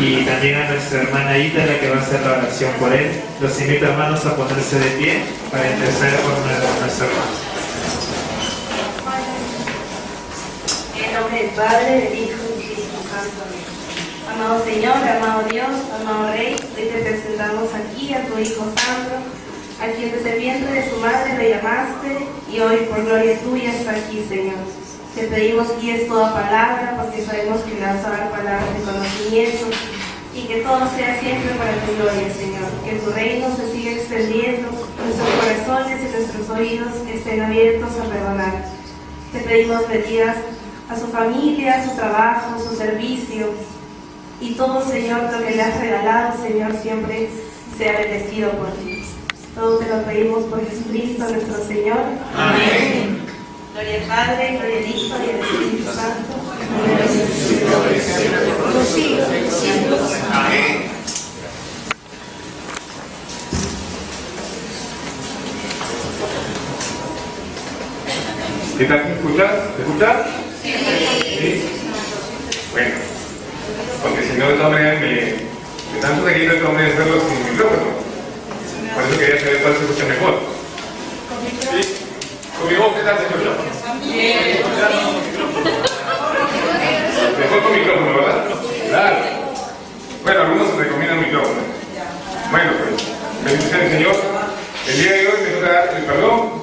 y también a nuestra hermana Ida, la que va a hacer la oración por él. Los invito, hermanos, a ponerse de pie para interceder por nuestro hermano. En nombre del Padre, del Hijo y del Espíritu Santo. Amén. Amado Señor, amado Dios, amado Rey, hoy te presentamos aquí a tu Hijo Sandro, a quien desde el vientre de su madre le llamaste, y hoy por gloria tuya está aquí, Señor. Te pedimos que guíes toda palabra, porque sabemos que le vas a dar palabras de conocimiento, y que todo sea siempre para tu gloria, Señor. Que tu reino se siga extendiendo, nuestros corazones y nuestros oídos estén abiertos a perdonar. Te pedimos bendigas a su familia, a su trabajo, a su servicio, y todo, Señor, lo que le has regalado, Señor, siempre sea bendecido por ti. Todo te lo pedimos por Jesucristo, nuestro Señor. Amén. Gloria al Padre, gloria al Hijo y al Espíritu Santo. Amén. ¿Qué tal? ¿Me escuchas? ¿Me escuchas? Sí. Bueno, porque si no, de todas maneras me están sugiriendo de todas maneras hacerlo sin micrófono. Por eso quería saber cuál se escucha mejor. ¿Sí? ¿Con mi voz qué tal se escucha? Bien. Mejor con micrófono, ¿verdad? Claro. Bueno, algunos se recomiendan micrófono. Bueno, pues, bendiciones, Señor. El día de hoy me toca dar el perdón.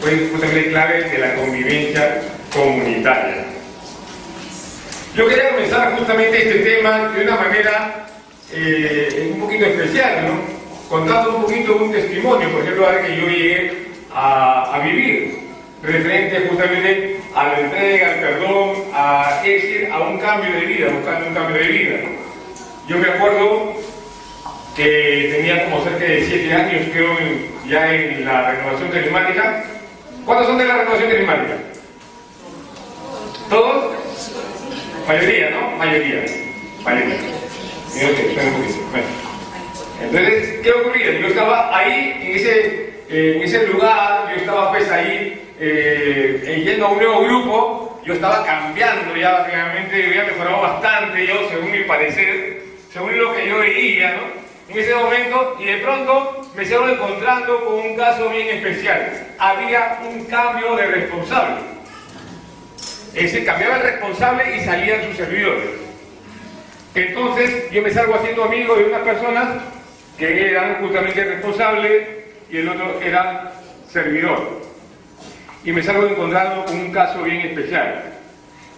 Fue justamente clave de la convivencia comunitaria. Yo quería comenzar justamente este tema de una manera un poquito especial, ¿no? Contando un poquito un testimonio, por ejemplo, algo que yo llegué a vivir, referente justamente a la entrega, al perdón, a un cambio de vida, buscando un cambio de vida. Yo me acuerdo que tenía como cerca de 7 años, creo, ya en la renovación carismática. ¿Cuántos son de la renovación carismática? ¿Todos? Mayoría, ¿no? Mayoría. Mira que suena un poquito. Bueno. Entonces, ¿qué ocurría? Yo estaba ahí, en ese lugar, yo estaba pues ahí, yendo a un nuevo grupo, yo estaba cambiando ya, realmente había mejorado bastante, yo, según mi parecer, según lo que yo veía, ¿no? En ese momento, y de pronto me estaba encontrando con un caso bien especial. Había un cambio de responsable. Ese cambiaba el responsable y salían sus servidores. Entonces, yo me salgo haciendo amigo de unas personas que eran justamente responsable y el otro era servidor. Y me salgo encontrando con un caso bien especial,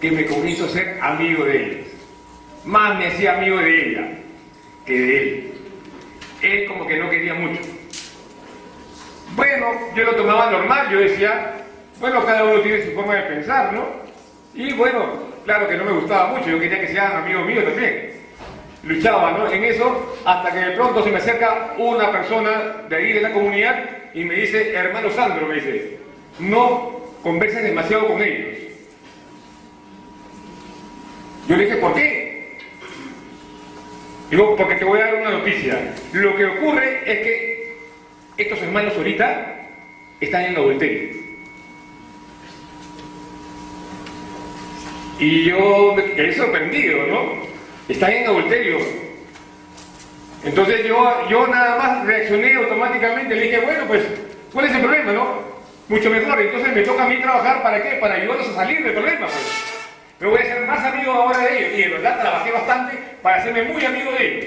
que me comienzo a ser amigo de ellos. Más me hacía amigo de ella que de él. Él como que no quería mucho. Bueno, yo lo tomaba normal, yo decía, bueno, cada uno tiene su forma de pensar, ¿no? Y bueno, claro que no me gustaba mucho, yo quería que sean amigos míos también. Luchaba, ¿no? En eso, hasta que de pronto se me acerca una persona de ahí de la comunidad y me dice, hermano Sandro, me dice, no converses demasiado con ellos. Yo le dije, ¿por qué? Digo, porque te voy a dar una noticia. Lo que ocurre es que estos hermanos ahorita están en adulterio. Y yo me quedé sorprendido, ¿no? Están en adulterio. Entonces yo nada más reaccioné automáticamente, le dije, bueno, pues, ¿cuál es el problema, no? Mucho mejor, entonces me toca a mí trabajar, ¿para qué? Para ayudarlos a salir del problema, pues. Me voy a hacer más amigo ahora de ellos, y de verdad trabajé bastante para hacerme muy amigo de ellos.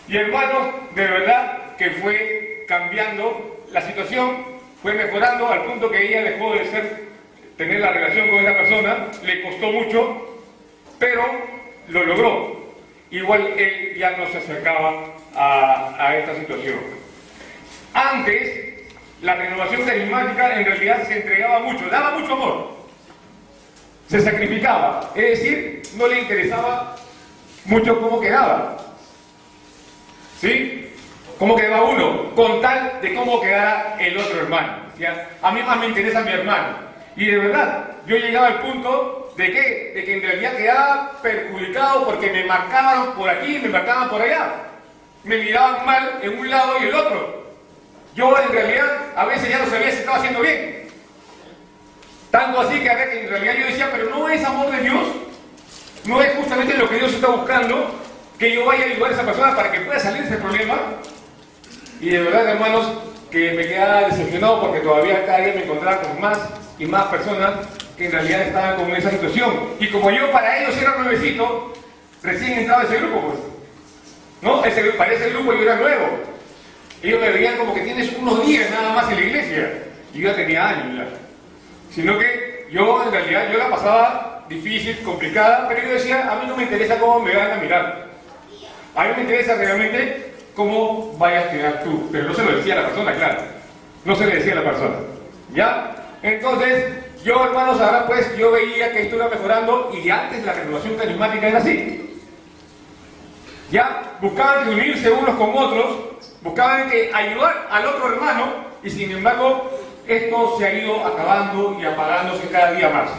Y hermanos, de verdad que fue cambiando la situación, fue mejorando al punto que ella dejó de tener la relación con esa persona, le costó mucho, pero lo logró. Igual él ya no se acercaba a esta situación. Antes, la renovación carismática en realidad se entregaba mucho, daba mucho amor. Se sacrificaba, es decir, no le interesaba mucho cómo quedaba. ¿Sí? ¿Cómo quedaba uno? Con tal de cómo quedara el otro hermano. ¿Ya? A mí más me interesa mi hermano. Y de verdad, yo llegaba al punto de ¿qué? De que en realidad quedaba perjudicado porque me marcaban por aquí, me marcaban por allá. Me miraban mal en un lado y el otro. Yo en realidad a veces ya no sabía si estaba haciendo bien. Tanto así que en realidad yo decía, pero no es amor de Dios, no es justamente lo que Dios está buscando, que yo vaya a ayudar a esa persona para que pueda salir de ese problema. Y de verdad, hermanos, que me quedaba decepcionado porque todavía cada día me encontraba con más y más personas que en realidad estaban con esa situación. Y como yo para ellos era nuevecito, recién entraba a ese grupo, pues, ¿no? Para ese grupo yo era nuevo. Ellos me veían como que tienes unos días nada más en la iglesia. Y yo ya tenía años ya. Sino que yo en realidad yo la pasaba difícil, complicada, pero yo decía, a mí no me interesa cómo me van a mirar. A mí me interesa realmente cómo vayas a quedar tú. Pero no se lo decía a la persona, claro. No se le decía a la persona. ¿Ya? Entonces, yo, hermanos, ahora pues yo veía que esto iba mejorando y antes la renovación carismática era así. Ya buscaban que unirse unos con otros, buscaban que ayudar al otro hermano y sin embargo esto se ha ido acabando y apagándose cada día más.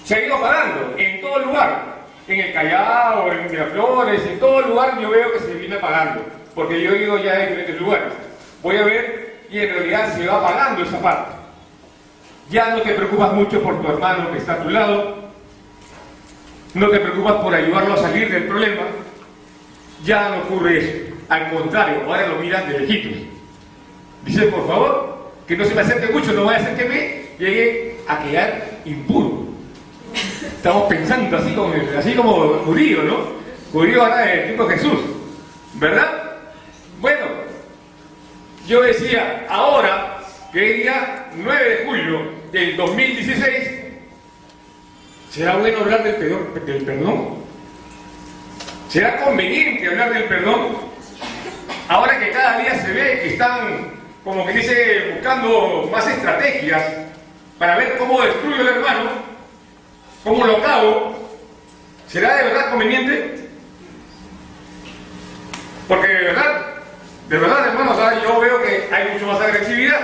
Se ha ido apagando en todo lugar, en el Callao, en Miraflores, en todo lugar yo veo que se viene apagando, porque yo he ido ya a diferentes lugares. Voy a ver y en realidad se va apagando esa parte. Ya no te preocupas mucho por tu hermano que está a tu lado, no te preocupas por ayudarlo a salir del problema, ya no ocurre eso. Al contrario, ahora lo miras de lejitos. Dice, por favor, que no se me acerque mucho, no vaya a ser que me llegue a quedar impuro. Estamos pensando así como judío, ¿no? Judío ahora del tiempo de Jesús, ¿verdad? Bueno, yo decía, ahora, que es día 9 de julio del 2016, ¿será bueno hablar del perdón? ¿Será conveniente hablar del perdón? Ahora que cada día se ve que están, como que dice, buscando más estrategias para ver cómo destruyo al hermano, cómo lo acabo, ¿será de verdad conveniente? Porque de verdad, hermanos, ahora yo veo que hay mucho más agresividad.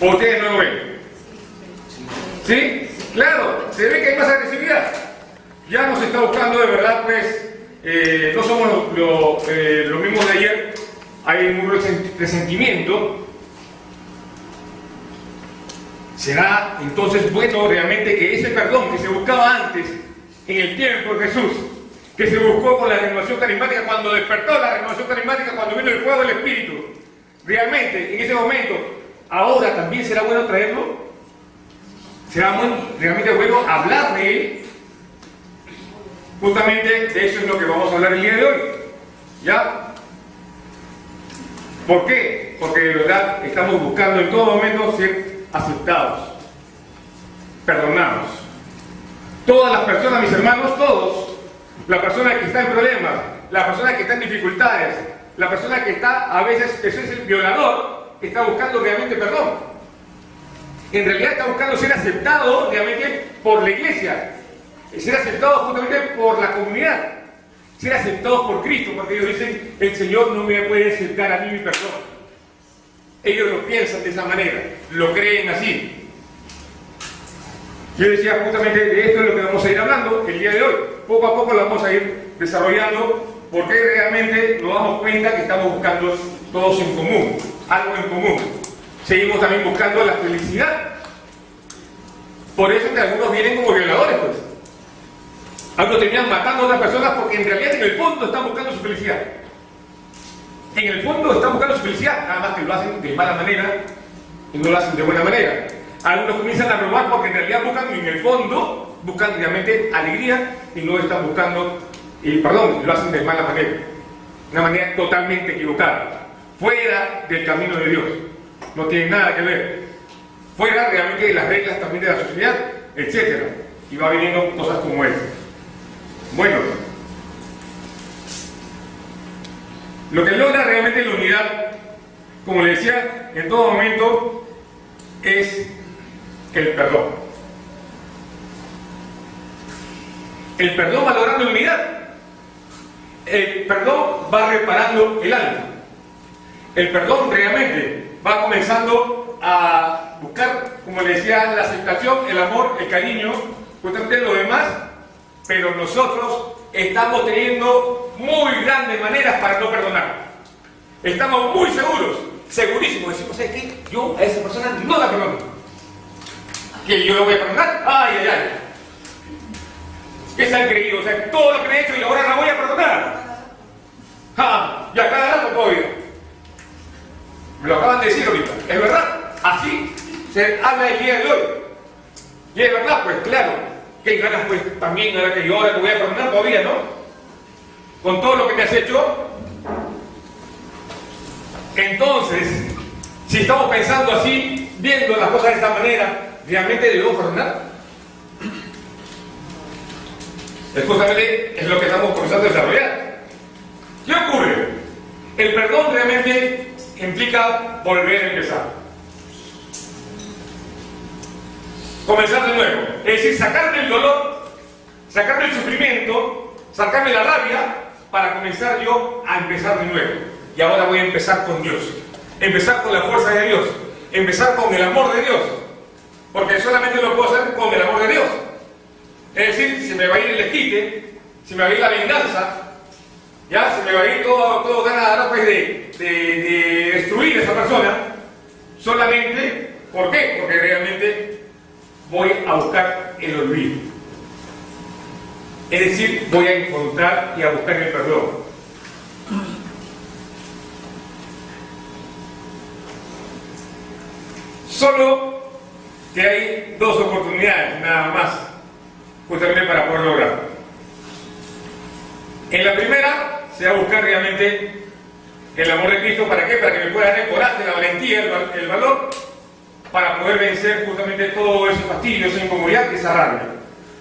¿O ustedes no lo ven? ¿Sí? Claro, se ve que hay más agresividad. Ya nos está buscando de verdad, pues, no somos lo mismo de ayer, hay un resentimiento. ¿Será entonces bueno realmente que ese perdón que se buscaba antes, en el tiempo de Jesús, que se buscó con la renovación carismática, cuando despertó la renovación carismática, cuando vino el fuego del Espíritu, realmente en ese momento, ahora también será bueno traerlo? ¿Será realmente bueno hablar de él? Justamente de eso es lo que vamos a hablar el día de hoy. ¿Ya? ¿Por qué? Porque de verdad estamos buscando en todo momento ser aceptados, perdonados. Todas las personas, mis hermanos, todos, la persona que está en problemas, la persona que está en dificultades, la persona que está, a veces, eso es el violador, está buscando realmente perdón. En realidad está buscando ser aceptado realmente por la iglesia, ser aceptado justamente por la comunidad, ser aceptados por Cristo, porque ellos dicen, el Señor no me puede aceptar a mí mi perdón. Ellos lo piensan de esa manera, lo creen así. Yo decía justamente de esto es lo que vamos a ir hablando el día de hoy. Poco a poco lo vamos a ir desarrollando, porque realmente nos damos cuenta que estamos buscando todos en común, algo en común. Seguimos también buscando la felicidad. Por eso que algunos vienen como violadores, pues. Algunos terminan matando a otras personas porque en realidad en el fondo están buscando su felicidad. En el fondo están buscando su felicidad, nada más que lo hacen de mala manera y no lo hacen de buena manera. Algunos comienzan a robar porque en realidad buscan, en el fondo, buscan realmente alegría y no están buscando, lo hacen de mala manera. Una manera totalmente equivocada, fuera del camino de Dios. No tiene nada que ver. Fuera realmente de las reglas también de la sociedad, etc. Y va viniendo cosas como esta. Bueno, lo que logra realmente la unidad, como le decía, en todo momento, es el perdón. El perdón va logrando unidad. El perdón va reparando el alma. El perdón realmente va comenzando a buscar, como le decía, la aceptación, el amor, el cariño, justamente lo demás, pero nosotros estamos teniendo muy grandes maneras para no perdonar. Estamos muy seguros, segurísimos, decimos, ¿sabes qué? Yo a esa persona no la perdono. ¿Que yo lo voy a perdonar? ¡Ay, ay, ay! ¿Qué se han creído? O sea, todo lo que me he hecho y ahora la voy a perdonar. Y a cada rato todavía. Me lo acaban de decir ahorita. ¿Es verdad? Así se habla el día de hoy. Y es verdad, pues claro. ¿Qué ganas pues también ahora que yo ahora te voy a perdonar todavía, no? Con todo lo que me has hecho. Entonces, si estamos pensando así, viendo las cosas de esta manera, ¿realmente debemos perdonar? Es justamente es lo que estamos comenzando a desarrollar. ¿Qué ocurre? El perdón realmente implica volver a empezar. Comenzar de nuevo. Es decir, sacarme el dolor, sacarme el sufrimiento, sacarme la rabia para comenzar yo a empezar de nuevo. Y ahora voy a empezar con Dios. Empezar con la fuerza de Dios. Empezar con el amor de Dios. Porque solamente lo puedo hacer con el amor de Dios. Es decir, se me va a ir el desquite, se me va a ir la venganza, ya, se me va a ir todo ganas pues, de destruir a esa persona, solamente, ¿por qué? Porque realmente voy a buscar el olvido. Es decir, voy a encontrar y a buscar el perdón. Solo que hay dos oportunidades, nada más, justamente para poder lograrlo. En la primera, se va a buscar realmente el amor de Cristo. ¿Para qué? Para que me pueda dar el coraje, la valentía, el valor, para poder vencer justamente todo ese fastidio, esa incomodidad, esa rabia.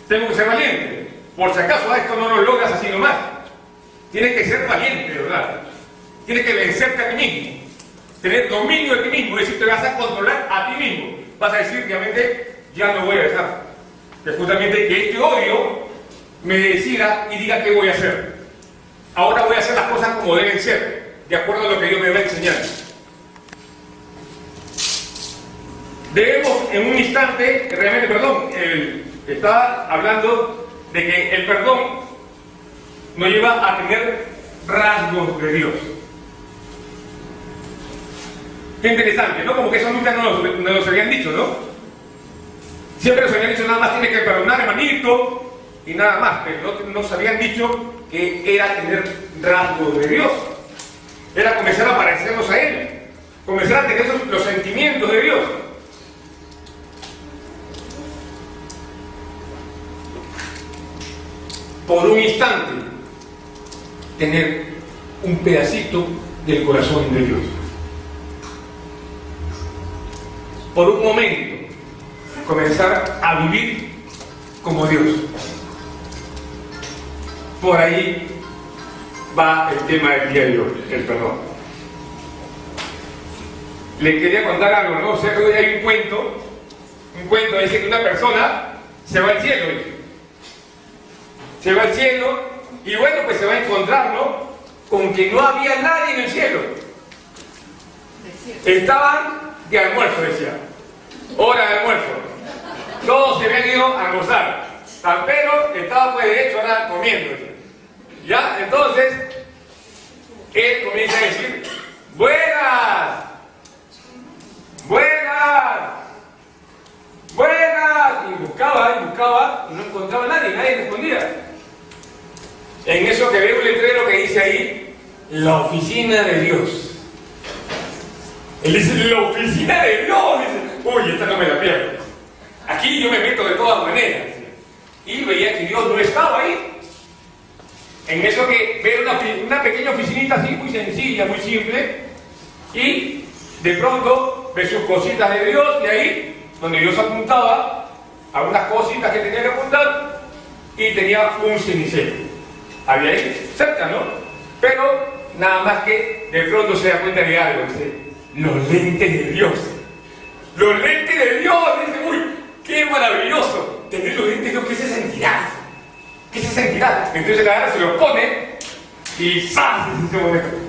Tengo que ser valiente. Por si acaso a esto no lo logras así nomás. Tienes que ser valiente, ¿verdad? Tienes que vencerte a ti mismo. Tener dominio de ti mismo. Es decir, te vas a controlar a ti mismo. Vas a decir, realmente, ya no voy a dejar. Que justamente que este odio me decida y diga qué voy a hacer. Ahora voy a hacer las cosas como deben ser, de acuerdo a lo que Dios me va a enseñar. Debemos en un instante, realmente, perdón, estaba hablando de que el perdón nos lleva a tener rasgos de Dios. Qué interesante, ¿no? Como que eso nunca nos habían dicho, ¿no? Siempre nos habían dicho nada más tienes que perdonar, hermanito, y nada más, pero no nos habían dicho que era tener rasgos de Dios. Era comenzar a parecernos a Él, comenzar a tener los sentimientos de Dios. Por un instante, tener un pedacito del corazón de Dios. Por un momento, comenzar a vivir como Dios. Por ahí va el tema del día de hoy, el perdón. Le quería contar algo, ¿no? O sea, que hoy hay un cuento dice que una persona se va al cielo, ¿sí? Se va al cielo y bueno, pues se va a encontrar, ¿no? Con que no había nadie en el cielo. Estaban de almuerzo, decía. Hora de almuerzo. Todos se habían ido a almorzar. Pero estaba pues de hecho ahora comiendo. ¿Ya? Entonces, él comienza a decir, ¡buenas! ¡Buenas! ¡Buenas! Y buscaba y no encontraba a nadie respondía. En eso que veo un letrero que dice ahí, la oficina de Dios. Él dice, la oficina de Dios. Dice, uy, esta no me la pierdo. Aquí yo me meto de todas maneras. Y veía que Dios no estaba ahí. En eso que veo una pequeña oficinita así, muy sencilla, muy simple. Y de pronto ve sus cositas de Dios y ahí, donde Dios apuntaba a unas cositas que tenía que apuntar y tenía un cenicero. Había ahí cerca, ¿no? Pero nada más que de pronto se da cuenta de algo, dice, los lentes de Dios. Los lentes de Dios, dice, uy, qué maravilloso tener los lentes de Dios, ¿qué se sentirá? ¿Qué se sentirá? Entonces la agarra, se los pone y ¡zas!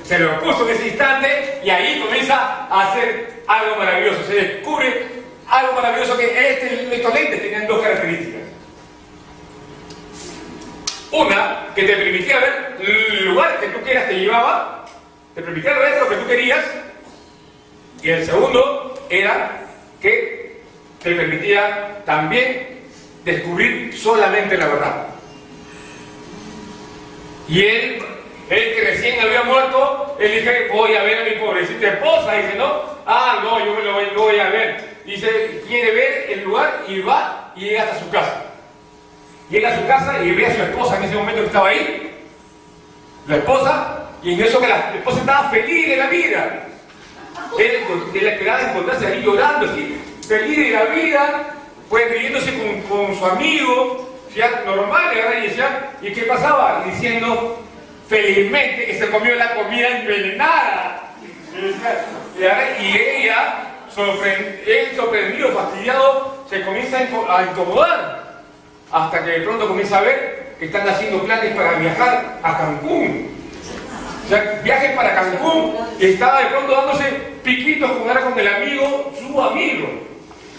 Se lo puso en ese instante y ahí comienza a hacer algo maravilloso. Se descubre algo maravilloso que estos lentes tenían dos características. Una, que te permitía ver el lugar que tú quieras, te llevaba, te permitía ver lo que tú querías. Y el segundo era que te permitía también descubrir solamente la verdad. Y él que recién había muerto, él dice, voy a ver a mi pobrecita esposa. Dice, ¿no? Ah, no, yo me lo voy a ver. Dice, quiere ver el lugar y va y llega hasta su casa. Llega a su casa y ve a su esposa en ese momento que estaba ahí. La esposa, y en eso que la esposa estaba feliz de la vida. Él esperaba encontrarse ahí llorando, así, feliz de la vida, pues riéndose con su amigo, ya normal, y decía, ¿y qué pasaba? Diciendo, felizmente que se comió la comida envenenada. Y ella, él sorprendido, fastidiado, se comienza a incomodar, hasta que de pronto comienza a ver que están haciendo planes para viajar a Cancún. O sea, viajes para Cancún, y estaba de pronto dándose piquitos con el amigo, su amigo.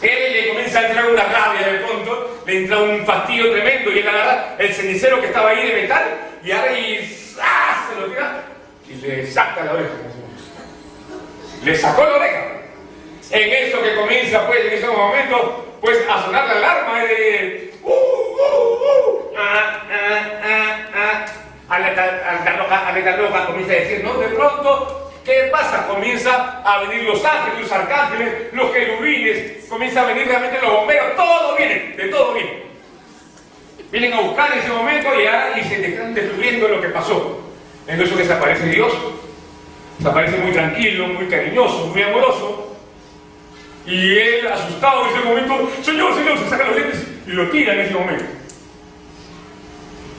Él le comienza a entrar una rabia de pronto, le entra un fastidio tremendo, y él agarra el cenicero que estaba ahí de metal, y ahora se lo tira y le saca la oreja. Le sacó la oreja. En eso que comienza, pues, en ese momento, pues, a sonar la alarma de alerta roja, comienza a decir, ¿no? De pronto, ¿qué pasa? Comienza a venir los ángeles, los arcángeles, los querubines, comienza a venir realmente los bomberos, todo viene, de todo viene. Vienen a buscar en ese momento y se están descubriendo lo que pasó. En eso que desaparece Dios, desaparece muy tranquilo, muy cariñoso, muy amoroso. Y él, asustado en ese momento, Señor, se saca los lentes y lo tira en ese momento.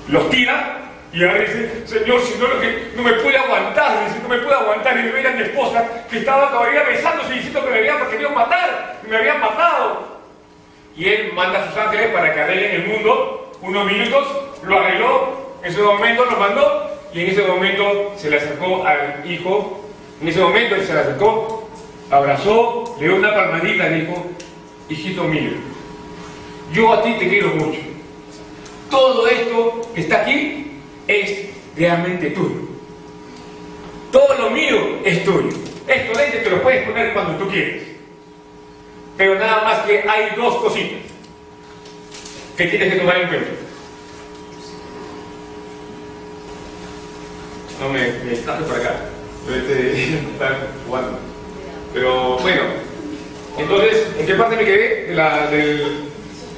Los tira y ahora dice, Señor, si no, no me puede aguantar, dice, no me puede aguantar. Y ver a mi esposa que estaba todavía besándose y diciendo que me habían querido matar, que me habían matado. Y él manda a sus ángeles para que arreglen el mundo, unos minutos, lo arregló, en ese momento lo mandó, y en ese momento se le acercó al hijo, en ese momento él se le acercó, abrazó, le dio una palmadita y dijo, hijito mío, yo a ti te quiero mucho. Todo esto que está aquí es realmente tuyo. Todo lo mío es tuyo. Estos lentes te los puedes poner cuando tú quieres. Pero nada más que hay dos cositas que tienes que tomar en cuenta. No me traje para acá. Está jugando. Pero bueno, entonces, ¿en qué parte me quedé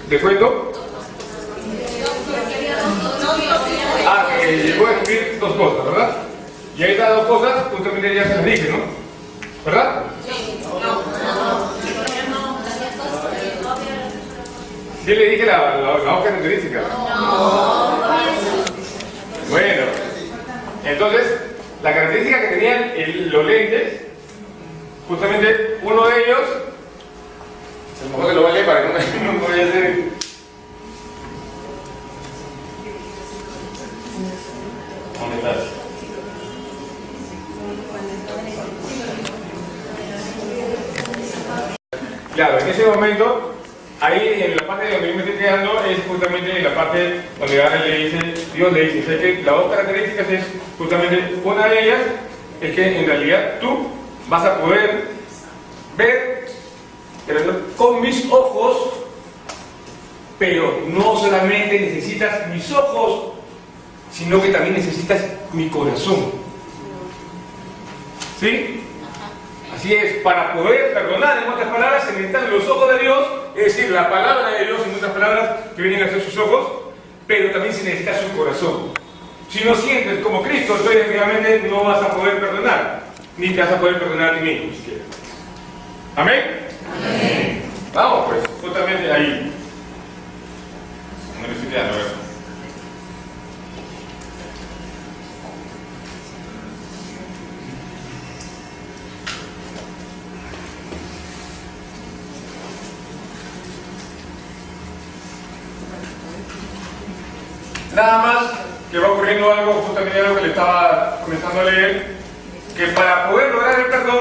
del cuento? Que llegó a descubrir dos cosas, ¿verdad? Y ahí estas dos cosas, justamente ya se las dije, ¿no? ¿Verdad? Sí le dije la hoja característica. Bueno, entonces, la característica que tenían los lentes, justamente uno de ellos, a lo mejor que lo voy a leer para que no vaya a ser. ¿Dónde estás? Claro, en ese momento, ahí en la parte donde yo me estoy quedando es justamente en la parte donde ahora Dios le dice, sé que las dos características es justamente, una de ellas es que en realidad tú vas a poder ver con mis ojos, pero no solamente necesitas mis ojos, sino que también necesitas mi corazón. ¿Sí? Así es, para poder perdonar, en otras palabras, se necesitan los ojos de Dios, es decir, la palabra de Dios, en otras palabras, que vienen a ser sus ojos, pero también se necesita su corazón. Si no sientes como Cristo, entonces realmente no vas a poder perdonar, ni te vas a poder perdonar a ti mismo, ni siquiera. ¿Amén? Amén. Vamos pues, justamente ahí. No me estoy quedando, ¿verdad? Nada más que va ocurriendo algo, justamente algo que le estaba comenzando a leer, que para poder lograr el perdón,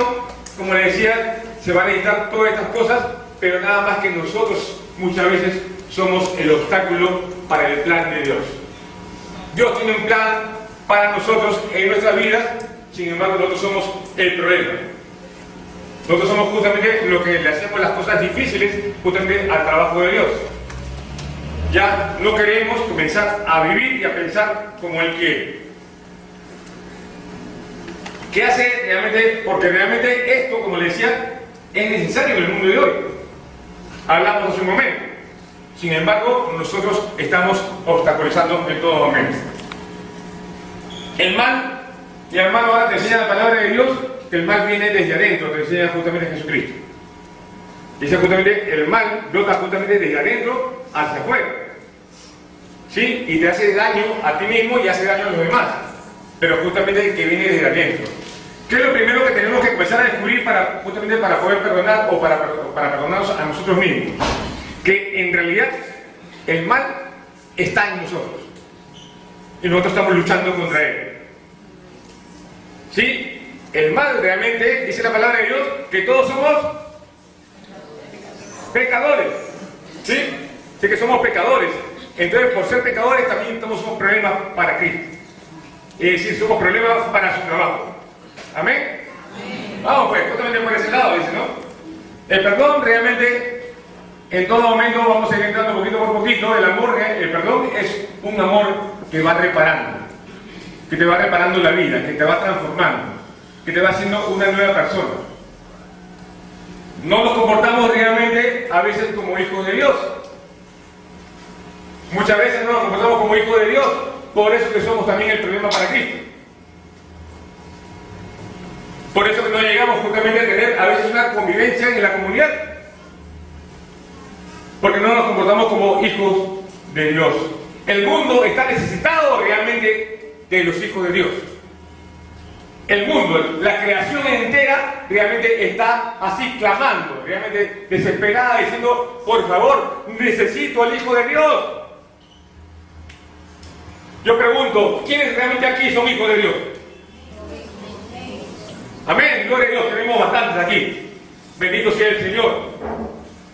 como le decía, se van a necesitar todas estas cosas, pero nada más que nosotros muchas veces somos el obstáculo para el plan de Dios. Dios tiene un plan para nosotros en nuestras vidas, sin embargo nosotros somos el problema. Nosotros somos justamente lo que le hacemos las cosas difíciles justamente al trabajo de Dios. Ya no queremos comenzar a vivir y a pensar como Él quiere. ¿Qué hace realmente? Porque realmente esto, como le decía, es necesario en el mundo de hoy. Hablamos hace un momento. Sin embargo, nosotros estamos obstaculizando en todo momento. El mal, y hermano, ahora te enseña la palabra de Dios, que el mal viene desde adentro, te enseña justamente Jesucristo. Dice justamente, el mal brota justamente desde adentro hacia afuera. ¿Sí? Y te hace daño a ti mismo y hace daño a los demás. Pero justamente que viene desde adentro. ¿Qué es lo primero que tenemos que empezar a descubrir justamente para poder perdonar o para perdonarnos a nosotros mismos? Que en realidad el mal está en nosotros. Y nosotros estamos luchando contra él. ¿Sí? El mal realmente, dice la palabra de Dios, que todos somos pecadores. ¿Sí? Sí que somos pecadores. Entonces, por ser pecadores, también somos problemas para Cristo. Es decir, somos problemas para su trabajo. ¿Amén? Vamos pues, justamente por ese lado, dice, ¿no? El perdón realmente, en todo momento vamos a ir entrando poquito por poquito. El perdón es un amor que va reparando, que te va reparando la vida, que te va transformando, que te va haciendo una nueva persona. No nos comportamos realmente a veces como hijos de Dios. Muchas veces no nos comportamos como hijos de Dios, por eso que somos también el problema para Cristo. Por eso que no llegamos justamente a tener a veces una convivencia en la comunidad. Porque no nos comportamos como hijos de Dios. El mundo está necesitado realmente de los hijos de Dios. El mundo, la creación entera realmente está así clamando, realmente desesperada, diciendo, por favor, necesito al Hijo de Dios. Yo pregunto, ¿quiénes realmente aquí son hijos de Dios? Amén, gloria a Dios, tenemos bastantes aquí. Bendito sea el Señor.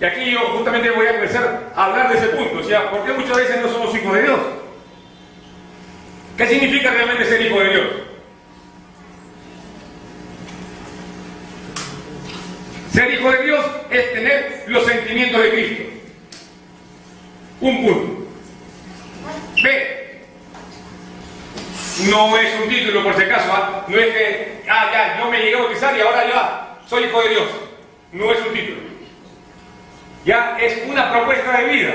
Y aquí yo justamente voy a empezar a hablar de ese punto. O sea, ¿por qué muchas veces no somos hijos de Dios? ¿Qué significa realmente ser hijo de Dios? Ser hijo de Dios es tener los sentimientos de Cristo. Un punto. B. No es un título por si acaso, ¿eh? No es que, ya, yo me llegué a bautizar y ahora ya soy hijo de Dios. No es un título. Ya es una propuesta de vida.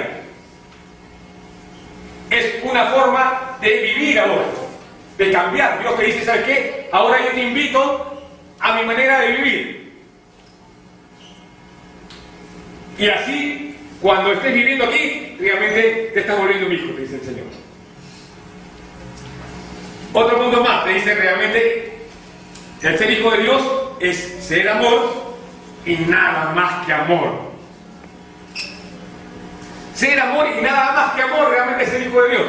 Es una forma de vivir ahora, de cambiar. Dios te dice, ¿sabes qué? Ahora yo te invito a mi manera de vivir. Y así, cuando estés viviendo aquí, realmente te estás volviendo mi hijo, te dice el Señor. Otro punto más, te dice realmente, el ser hijo de Dios es ser amor y nada más que amor. Ser amor y nada más que amor realmente es ser hijo de Dios.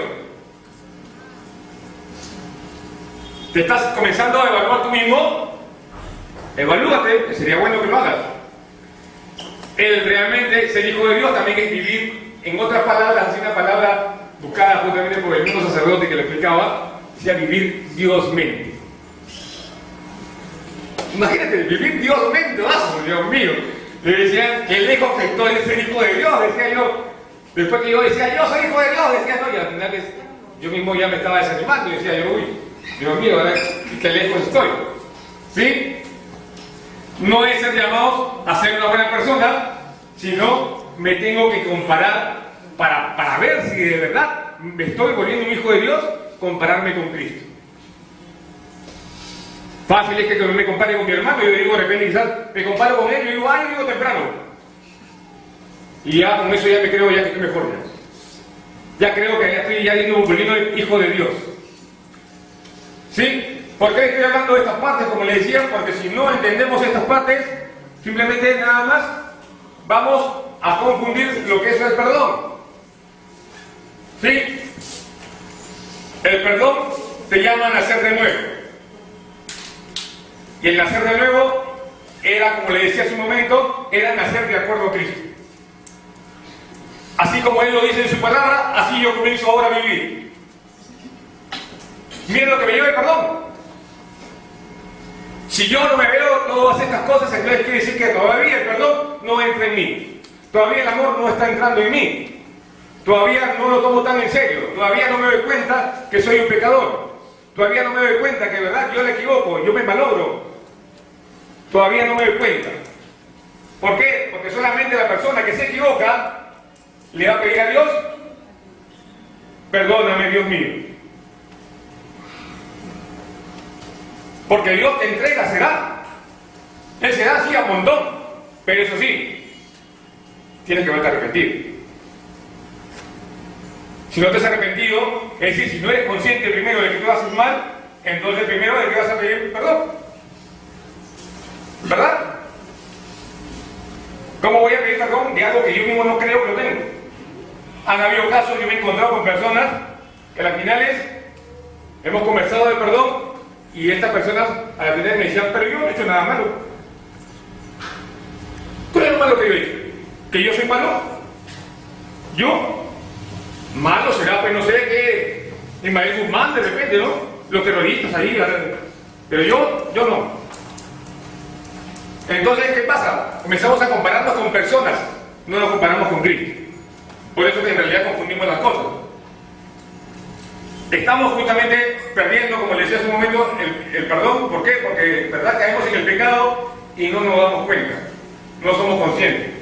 ¿Te estás comenzando a evaluar tú mismo? Evalúate, sería bueno que lo hagas. El realmente ser hijo de Dios también es vivir, en otras palabras, así una palabra buscada justamente por el mismo sacerdote que le explicaba, decía vivir Diosmente. Imagínate, vivir Diosmente, Dios mío. Le decían que lejos que estoy de ser hijo de Dios, decía yo. Después que yo decía, yo soy hijo de Dios, decía no, y al final yo mismo ya me estaba desanimando y decía yo, uy, Dios mío, ¿verdad? Qué lejos estoy. ¿Sí? No es ser llamados a ser una buena persona, sino me tengo que comparar para ver si de verdad me estoy volviendo un hijo de Dios, compararme con Cristo. Fácil es que me compare con mi hermano, yo digo de repente quizás me comparo con él, yo digo, yo digo temprano. Y ya con eso ya me creo ya que estoy mejor ya. Ya creo que ya estoy ya volviendo hijo de Dios. ¿Sí? ¿Por qué estoy hablando de estas partes? Como les decía, porque si no entendemos estas partes, simplemente nada más vamos a confundir lo que es el perdón. ¿Sí? El perdón te llama a nacer de nuevo. Y el nacer de nuevo era, como le decía hace un momento, era nacer de acuerdo a Cristo. Así como Él lo dice en su palabra, así yo comienzo ahora a vivir. Miren lo que me lleva el perdón. Si yo no me veo todas estas cosas, entonces quiere decir que todavía el perdón no entra en mí. Todavía el amor no está entrando en mí. Todavía no lo tomo tan en serio. Todavía no me doy cuenta que soy un pecador. Todavía no me doy cuenta que de verdad yo le equivoco, yo me malogro. Todavía no me doy cuenta. ¿Por qué? Porque solamente la persona que se equivoca le va a pedir a Dios, perdóname, Dios mío. Porque Dios te entrega, se da. Él se da así a montón. Pero eso sí, tienes que verte arrepentido. Si no te has arrepentido, es decir, si no eres consciente primero de que tú haces mal, entonces primero de que vas a pedir perdón. ¿Verdad? ¿Cómo voy a pedir perdón de algo que yo mismo no creo que lo tengo? Han habido casos, yo me he encontrado con personas que a las finales hemos conversado de perdón y estas personas a las finales me decían, pero yo no he hecho nada malo. ¿Cuál es lo malo que yo he hecho? ¿Que yo soy malo? ¿Yo? Malo será, pues no sé, que Ismael Guzmán de repente, ¿no? Los terroristas ahí, pero yo no. Entonces, ¿qué pasa? Comenzamos a compararnos con personas, no nos comparamos con Cristo. Por eso que en realidad confundimos las cosas. Estamos justamente perdiendo, como les decía hace un momento, el perdón. ¿Por qué? Porque, ¿verdad? Caemos en el pecado y no nos damos cuenta. No somos conscientes.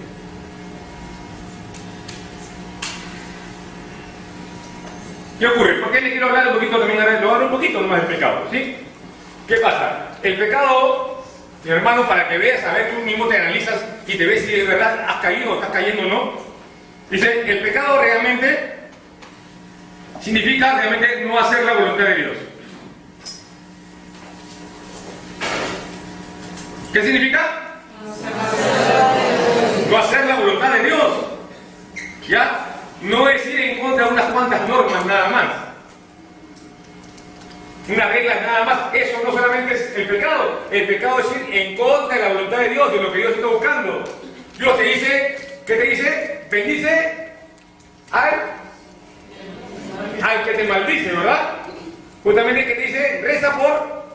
¿Qué ocurre? ¿Por qué le quiero hablar un poquito también? Lo voy a hablar un poquito nomás del pecado, ¿sí? ¿Qué pasa? El pecado, mi hermano, para que veas, a ver, tú mismo te analizas y te ves si de verdad has caído o estás cayendo o no. Dice, el pecado realmente significa realmente no hacer la voluntad de Dios. ¿Qué significa? No hacer la voluntad de Dios. ¿Ya? No es ir en contra de unas cuantas normas nada más. Unas reglas nada más. Eso no solamente es el pecado. El pecado es ir en contra de la voluntad de Dios, de lo que Dios está buscando. Dios te dice, ¿qué te dice? Bendice al que te maldice, ¿verdad? Justamente que te dice, reza por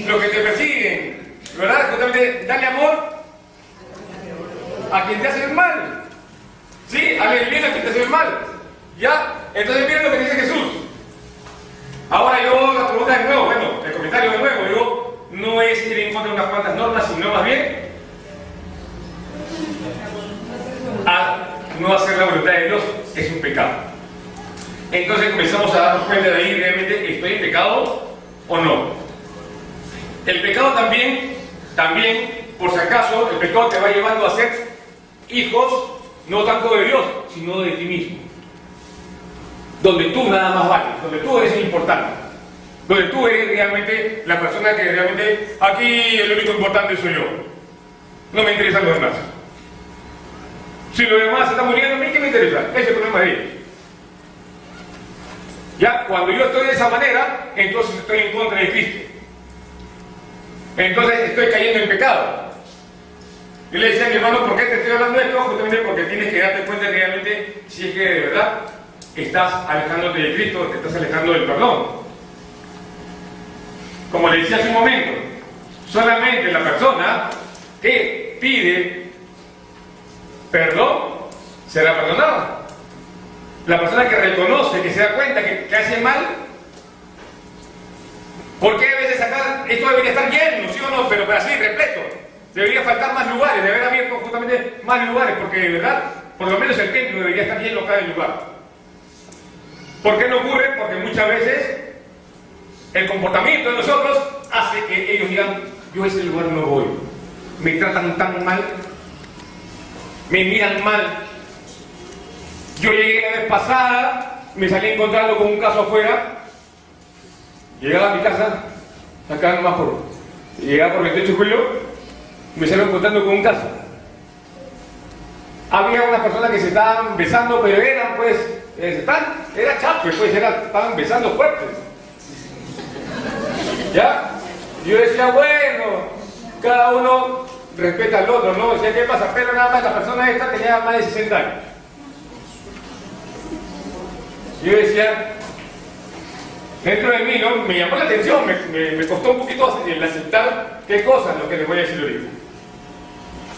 los que te persiguen, ¿verdad? Justamente dale amor a quien te hace el mal. ¿Sí? Hazle el bien a quien te hace el mal. ¿Ya? Entonces miren lo que dice Jesús. Ahora yo la pregunta de nuevo, bueno, el comentario de nuevo, digo, no es ir en contra de unas cuantas normas, sino más bien a no hacer la voluntad de Dios es un pecado. Entonces comenzamos a darnos cuenta de ahí, realmente, ¿estoy en pecado o no? El pecado también, por si acaso, el pecado te va llevando a ser hijos, no tanto de Dios, sino de ti mismo. Donde tú nada más vales, donde tú eres el importante, donde tú eres realmente la persona que realmente, aquí el único importante soy yo. No me interesan los demás. Si los demás se están muriendo, ¿a mí qué me interesa? Ese es el problema de ellos. Ya, cuando yo estoy de esa manera, entonces estoy en contra de Cristo. Entonces estoy cayendo en pecado. Yo le decía a mi hermano, ¿por qué te estoy hablando de esto? Justamente porque tienes que darte cuenta realmente si es que de verdad estás alejándote de Cristo, te estás alejando del perdón. Como le decía hace un momento, solamente la persona que pide perdón será perdonada. La persona que reconoce, que se da cuenta que hace mal. Porque a veces acá esto debería estar lleno, ¿sí o no? Pero así, repleto. Debería faltar más lugares, debería haber justamente más lugares, porque de verdad, por lo menos el templo debería estar lleno cada lugar. ¿Por qué no ocurre? Porque muchas veces el comportamiento de nosotros hace que ellos digan, yo a ese lugar no voy. Me tratan tan mal, me miran mal. Yo llegué la vez pasada, me salí encontrando con un caso afuera, llegaba a mi casa, acá nomás llegaba por 28 de julio, me salí encontrando con un caso. Había unas personas que se estaban besando, pero eran pues, era chapes, pues estaban besando fuertes. ¿Ya? Yo decía, bueno, cada uno respeta al otro, ¿no? Decía, ¿qué pasa? Pero nada más la persona esta tenía más de 60 años. Yo decía, dentro de mí, ¿no? Me llamó la atención, me costó un poquito el aceptar qué cosas, lo que les voy a decir ahorita.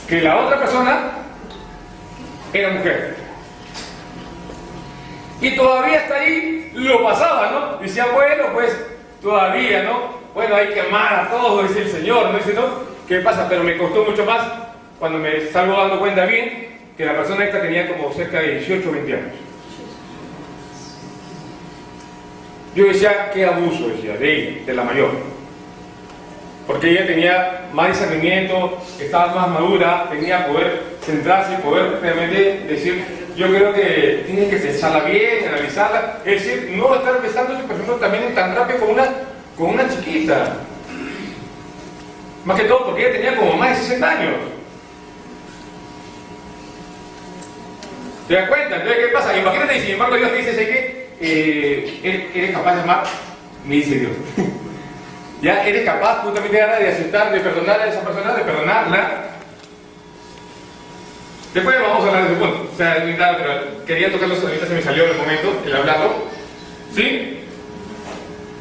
Que la otra persona era mujer. Y todavía hasta ahí lo pasaba, ¿no? Decía, bueno, pues todavía, ¿no? Bueno, hay que amar a todos, dice el Señor, ¿no? Dice, ¿no? ¿Qué pasa? Pero me costó mucho más cuando me salgo dando cuenta bien que la persona esta tenía como cerca de 18 o 20 años. Yo decía, qué abuso, decía, de ella, de la mayor. Porque ella tenía más discernimiento, estaba más madura, tenía poder centrarse, poder realmente decir, yo creo que tienes que pensarla bien, analizarla, es decir, no estar besándose, por ejemplo, también tan rápido con una chiquita. Más que todo porque ella tenía como más de 60 años. ¿Te das cuenta? Entonces, ¿qué pasa? Imagínate, y sin embargo Dios te dice, sé que eres capaz de amar, me dice Dios. Ya eres capaz justamente ahora de aceptar, de perdonar a esa persona, de perdonarla. Después vamos a hablar de ese punto. O sea, pero quería tocarlo, ahorita se me salió en el momento, el hablarlo. ¿Sí?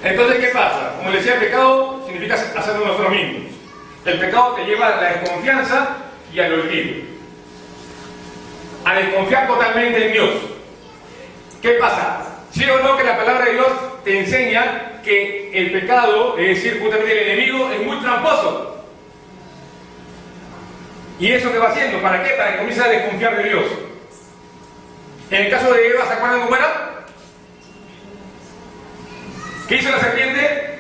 Entonces, ¿qué pasa? Como les decía, el pecado significa hacerlo nosotros mismos. El pecado te lleva a la desconfianza y al olvido. A desconfiar totalmente en Dios. ¿Qué pasa? ¿Sí o no que la palabra de Dios te enseña que el pecado, es decir, justamente el enemigo, es muy tramposo? ¿Y eso qué va haciendo? ¿Para qué? Para que comience a desconfiar de Dios. En el caso de Eva, ¿se acuerdan cómo era? ¿Qué hizo la serpiente?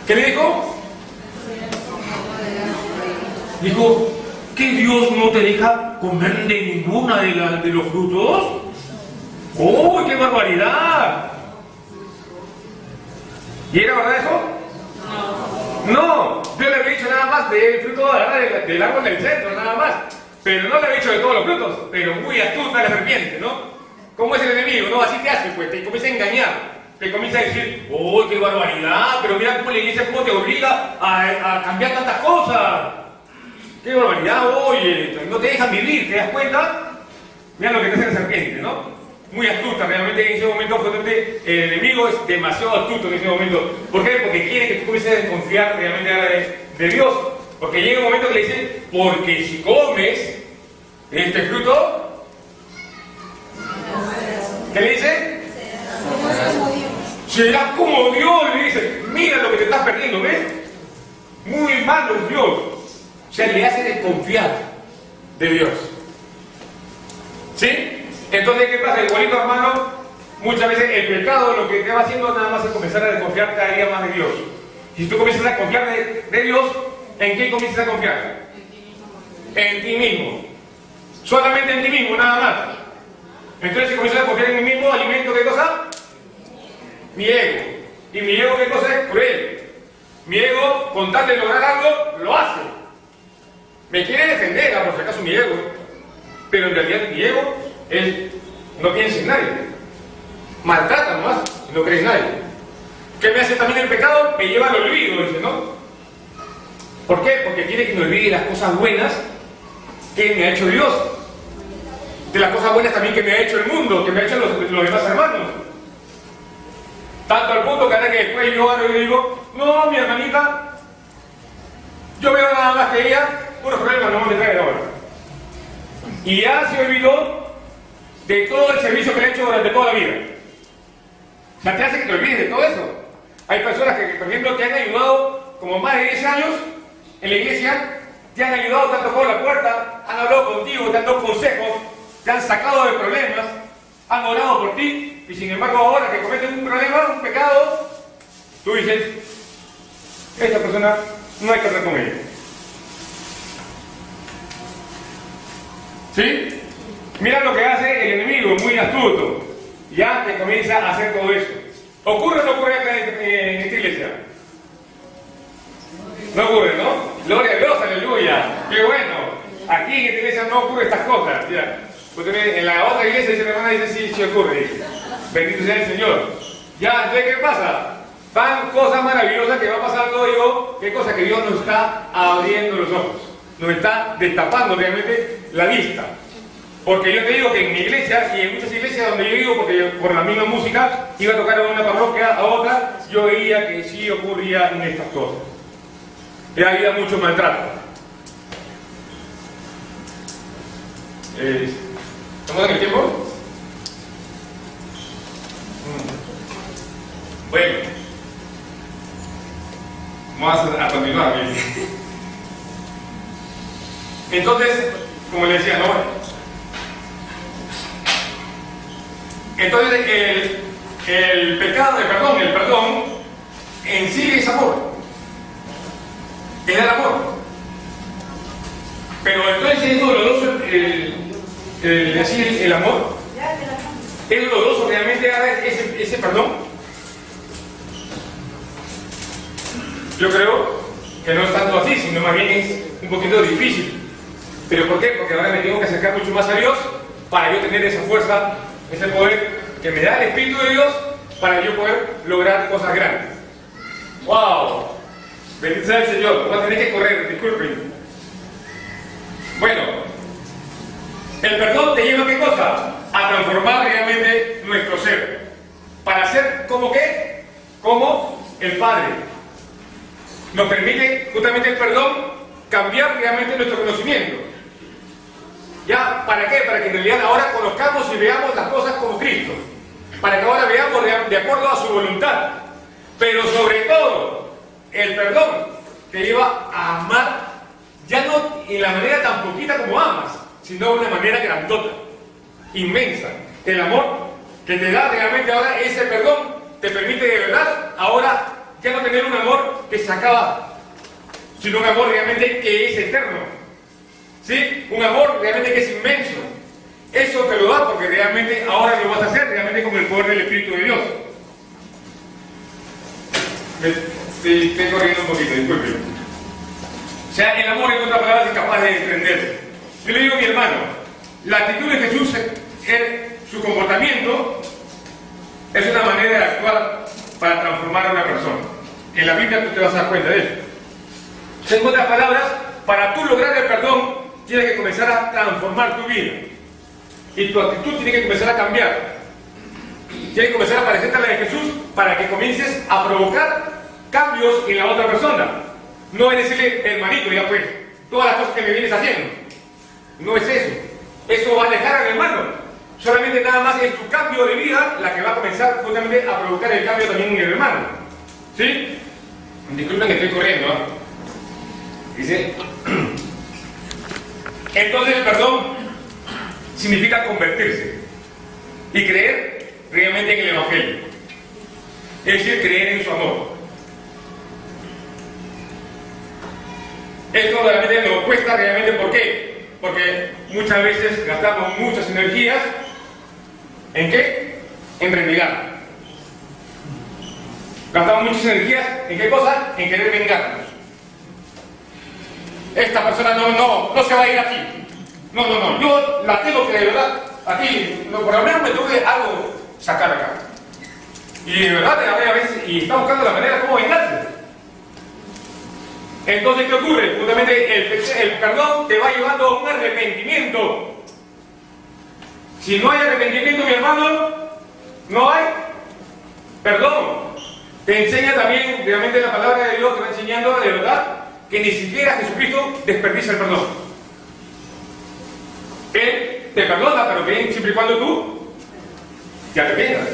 ¿Qué le dijo? Dijo, ¿que Dios no te deja comer de ninguna de los frutos? ¡Oh, qué barbaridad! ¿Y era verdad eso? No, yo le había dicho nada más del fruto del árbol del centro, nada más. Pero no le había dicho de todos los frutos, pero muy astuta la serpiente, ¿no? ¿Cómo es el enemigo? No, así te hace, pues, te comienza a engañar. Te comienza a decir, ¡oh, qué barbaridad! Pero mira cómo la iglesia cómo te obliga a cambiar tantas cosas. ¡Qué barbaridad! Oye, no te dejan vivir, ¿te das cuenta? Mira lo que te hace la serpiente, ¿no? Muy astuta, realmente en ese momento el enemigo es demasiado astuto en ese momento. ¿Por qué? Porque quiere que tú comiences a desconfiar realmente ahora de Dios. Porque llega un momento que le dice, porque si comes este fruto, ¿qué le dice? Serás como Dios, le dice. Mira lo que te estás perdiendo, ¿ves? Muy malo es Dios. O sea, le hace desconfiar de Dios. ¿Sí? Entonces, ¿qué pasa? Igualito, hermano, muchas veces el pecado lo que te va haciendo nada más es comenzar a desconfiar cada día más de Dios. Si tú comienzas a confiar de Dios, ¿en quién comienzas a confiar? En ti mismo. Solamente en ti mismo, nada más. Entonces, si comienzas a confiar en mí mismo, alimento ¿qué cosa? Mi ego. ¿Y mi ego qué cosa es? Cruel. Mi ego, con tal de lograr algo, lo hace. Me quiere defender, por si acaso, mi ego. Pero en realidad mi ego, él no piensa en nadie. Maltrata nomás y no cree en nadie. ¿Qué me hace también el pecado? Me lleva al olvido, dice, ¿no? ¿Por qué? Porque quiere que me olvide las cosas buenas que me ha hecho Dios. De las cosas buenas también que me ha hecho el mundo, que me ha hecho los demás hermanos. Tanto al punto que ahora que después yo ahora digo, no, mi hermanita, yo veo nada más que ella, unos problemas no me trae ahora. Y ya se olvidó de todo el servicio que le ha hecho durante toda la vida. O sea, te hace que te olvides de todo eso. Hay personas que, por ejemplo, te han ayudado como más de 10 años en la iglesia, te han ayudado, te han tocado la puerta, han hablado contigo, te han dado consejos, te han sacado de problemas, han orado por ti, y sin embargo ahora que cometen un problema, un pecado, tú dices, esta persona no hay que hablar con ella. ¿Sí? Mira lo que hace el enemigo, muy astuto. Ya te comienza a hacer todo eso. ¿Ocurre o no ocurre acá en esta iglesia? No ocurre, ¿no? Gloria a Dios, aleluya. Qué bueno. Aquí en esta iglesia no ocurre estas cosas. Ya. En la otra iglesia dice mi hermana, dice sí ocurre. Bendito sea el Señor. Ya, entonces, ¿qué pasa? Van cosas maravillosas que va pasando, digo, qué cosa que Dios nos está abriendo los ojos. Nos está destapando realmente la vista. Porque yo te digo que en mi iglesia y en muchas iglesias donde yo vivo, porque yo, por la misma música, iba a tocar a una parroquia, a otra, yo veía que sí ocurría en estas cosas. Y había mucho maltrato. ¿Estamos en el tiempo? Vamos a continuar. Entonces, como le decía, ¿no? Entonces, el pecado, el perdón, en sí es amor. Es el amor. Pero entonces es doloroso el amor. ¿Es doloroso realmente ese perdón? Yo creo que no es tanto así, sino más bien es un poquito difícil. ¿Pero por qué? Porque ahora me tengo que acercar mucho más a Dios para yo tener esa fuerza, ese poder que me da el Espíritu de Dios para yo poder lograr cosas grandes. ¡Wow! Bendito sea el Señor. Voy a tener que correr, disculpen. Bueno, el perdón te lleva ¿a qué cosa? A transformar realmente nuestro ser. Para ser como ¿qué? Como el Padre. Nos permite justamente el perdón cambiar realmente nuestro conocimiento. ¿Ya? ¿Para qué? Para que en realidad ahora conozcamos y veamos las cosas como Cristo. Para que ahora veamos de acuerdo a su voluntad. Pero sobre todo, el perdón te lleva a amar, ya no en la manera tan poquita como amas, sino de una manera grandota, inmensa. El amor que te da realmente ahora ese perdón te permite de verdad ahora ya no tener un amor que se acaba, sino un amor realmente que es eterno. ¿Sí? Un amor realmente que es inmenso. Eso te lo da porque realmente ahora lo vas a hacer realmente con el poder del Espíritu de Dios. Estoy corriendo un poquito, disculpen. O sea, el amor en otras palabras es capaz de entender. Yo le digo a mi hermano, la actitud de Jesús, su comportamiento, es una manera de actuar para transformar a una persona. En la Biblia tú te vas a dar cuenta de eso. En otras palabras, para tú lograr el perdón, tienes que comenzar a transformar tu vida. Y tu actitud tiene que comenzar a cambiar. Tienes que comenzar a parecerte a la de Jesús para que comiences a provocar cambios en la otra persona. No es decirle, hermanito, ya pues, todas las cosas que me vienes haciendo. No es eso. Eso va a alejar al hermano. Solamente nada más es tu cambio de vida la que va a comenzar justamente a provocar el cambio también en el hermano. ¿Sí? Disculpen que estoy corriendo, ¿eh? Dice, entonces el perdón significa convertirse y creer realmente en el Evangelio. Es decir, creer en su amor. Esto realmente nos cuesta realmente, ¿por qué? Porque muchas veces gastamos muchas energías ¿en qué? En renegar. Gastamos muchas energías ¿en qué cosa? En querer vengarnos. Esta persona no se va a ir aquí. No, yo la tengo que de verdad aquí, por lo menos me tengo que algo sacar acá. Y de verdad a veces, y está buscando la manera cómo vengarse. Entonces, ¿qué ocurre? Justamente el perdón te va llevando a un arrepentimiento. Si no hay arrepentimiento, mi hermano, no hay perdón. Te enseña también, realmente la palabra de Dios te va enseñando de verdad que ni siquiera Jesucristo desperdicia el perdón. Él te perdona, pero bien siempre y cuando tú te arrepientas.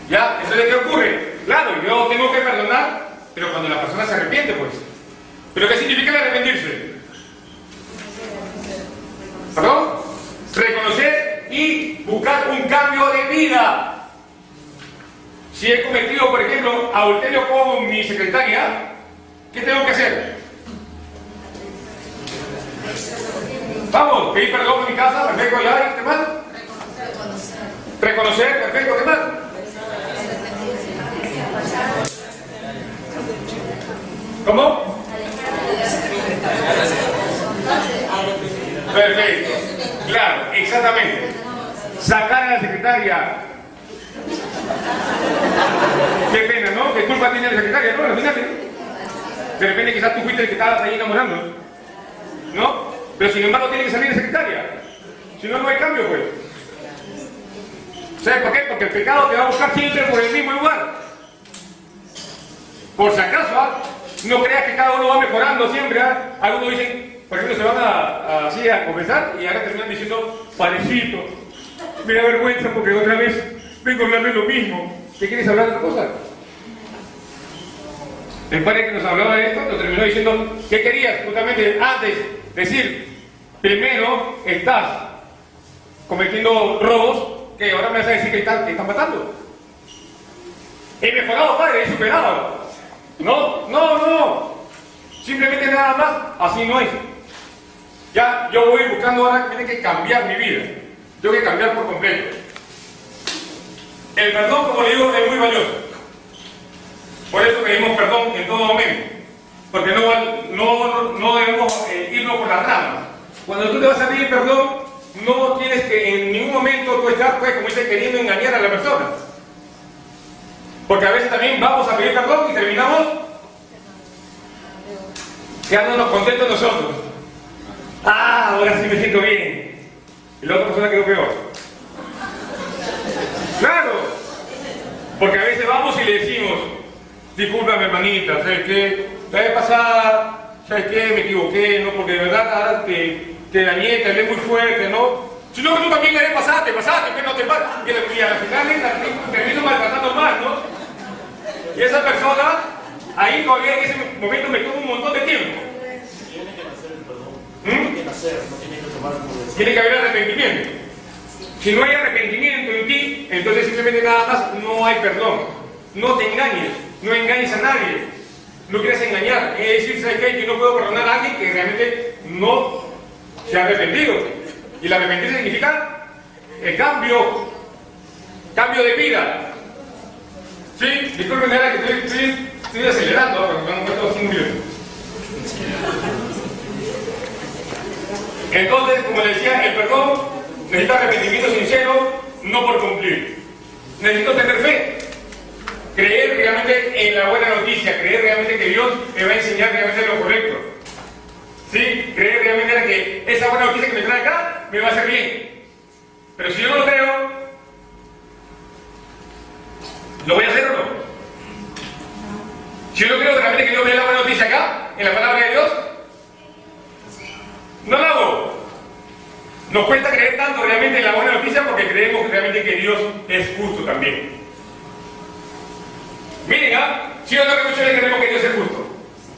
¿Ya? Entonces, ¿qué ocurre? Claro, yo tengo que perdonar, pero cuando la persona se arrepiente, pues. ¿Pero qué significa el arrepentirse? ¿Perdón? Reconocer y buscar un cambio de vida. Si he cometido, por ejemplo, adulterio con mi secretaria, ¿qué tengo que hacer? Vamos, pedir perdón en mi casa, perfecto, ya, ¿qué más? Reconocer, perfecto, ¿qué más? ¿Cómo? Perfecto, claro, exactamente. Sacar a la secretaria. Qué pena, ¿no? ¿Qué culpa tiene la secretaria, no? Imagínate. De repente quizás tú fuiste el que estabas ahí enamorando, ¿no? Pero sin embargo tiene que salir la secretaria. Si no, no hay cambio, pues. ¿Sabes por qué? Porque el pecado te va a buscar siempre por el mismo lugar. Por si acaso, no creas que cada uno va mejorando siempre. Algunos dicen, por ejemplo, se van así a confesar y ahora terminan diciendo, parecito, me da vergüenza porque otra vez vengo a hablar de lo mismo. ¿Qué quieres hablar de otra cosa? El padre que nos hablaba de esto nos terminó diciendo, ¿qué querías? Justamente antes decir, primero estás cometiendo robos, que ahora me vas a decir que están matando. He mejorado, padre, he superado. No. Simplemente nada más, así no es. Ya, yo voy buscando ahora que tiene que cambiar mi vida. Tengo que cambiar por completo. El perdón, como le digo, es muy valioso. Por eso pedimos perdón en todo momento. Porque no debemos irnos por las ramas. Cuando tú te vas a pedir perdón, no tienes que en ningún momento tú estar, pues, como dice, queriendo engañar a la persona. Porque a veces también vamos a pedir perdón y terminamos quedándonos contentos nosotros. Ahora sí me siento bien. Y la otra persona quedó peor. Claro. Porque a veces vamos y le decimos, discúlpame hermanita, ¿sabes qué? La vez pasada, ¿sabes qué? Me equivoqué, ¿no? Porque de verdad te dañé, te hablé muy fuerte, ¿no? Si no, que tú también la vez pasada, te pasaste, que no te pasa. Y al final termino maltratando más, ¿no? Y esa persona, ahí todavía en ese momento me toma un montón de tiempo. Tiene que nacer el perdón. Tiene que nacer, no tiene que tomar como decir. Tiene que haber arrepentimiento. Si no hay arrepentimiento en ti, entonces simplemente nada más no hay perdón. No te engañes, no engañes a nadie. No quieres engañar. Es decir, ¿sabes qué? Yo no puedo perdonar a alguien que realmente no se ha arrepentido. Y el arrepentirse significa el cambio de vida. ¿Sí? Disculpen, que estoy acelerando, porque me han puesto 5 minutos. Entonces, como les decía, el perdón necesita arrepentimiento sincero, no por cumplir. Necesito tener fe, creer realmente en la buena noticia, creer realmente que Dios me va a enseñar realmente lo correcto. ¿Sí? Creer realmente que esa buena noticia que me trae acá me va a hacer bien. Pero si yo no lo creo, ¿lo voy a hacer o no? Si yo no creo realmente que Dios me dé la buena noticia acá, en la palabra de Dios, no lo hago. Nos cuesta creer tanto realmente en la buena noticia porque creemos realmente que Dios es justo también. Miren, si o no que muchas veces creemos que Dios es justo.